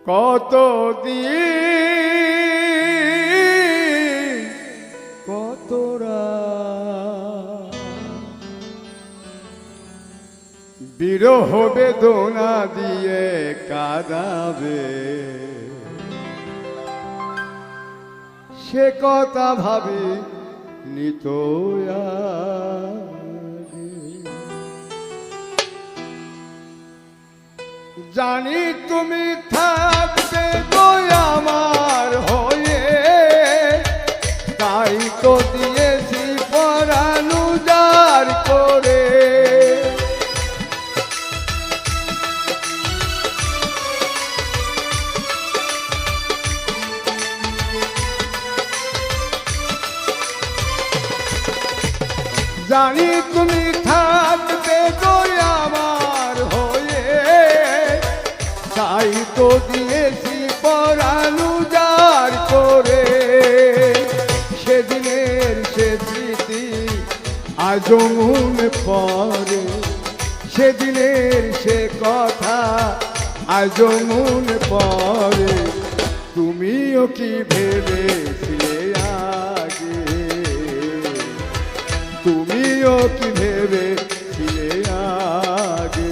কত দিন কত রাত বিরহ বেদনা দিয়ে কাঁদাবে, সে কথা ভাবি নিত জানি তুমি থাকবে গো আমার হয়ে, তাই তো দিয়েছি পরাণ উজাড় করে। জানি তুমি থাকবে গো আমার হয়ে, তাই তো দিয়েছি পরাণ উজাড় করে। সেদিনের সে স্মৃতি আজও মনে পড়ে, সেদিনের সে কথা আজও মনে পড়ে। তুমিও কি ভেবেছিলে আগে, তুমিও কি ভেবেছিলে আগে।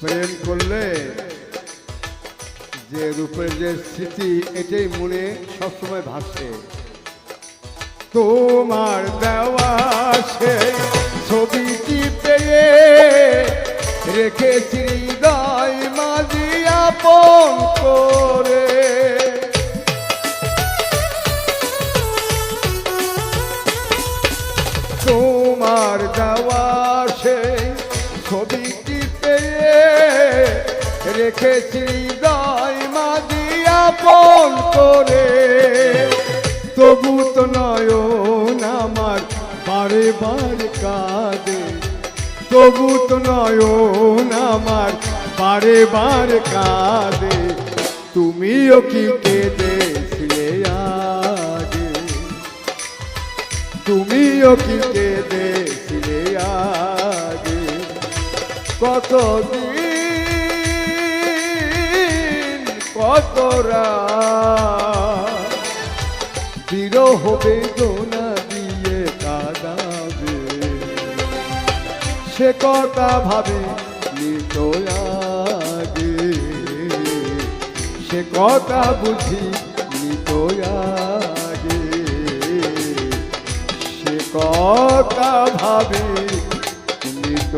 প্রেম করলে যে রূপের যে স্মৃতি এটাই মনে সবসময় ভাসে। তোমার দেওয়া সেই ছবিটি পেয়ে রেখেছি হৃদয় মাঝি আপন করে। তোমার দেওয়া সেই ছবিটি রেখেছি হৃদয় মাঝি আপন করে। তবু তো নয়ন আমার বারে বারে কাঁদে, তবু তো নয়ন আমার বারে বারে কাঁদে। তুমিও কি কেঁদেছিলে আগে, তুমিও কি কেঁদেছিলে আগে। কত দিন কত রাত বিরহ বেদনা দিয়ে কাঁদাবে, সে কথা ভাবি নিত আগে, সে কথা বুঝি নিত আগে, সে কথা ভাবি নিত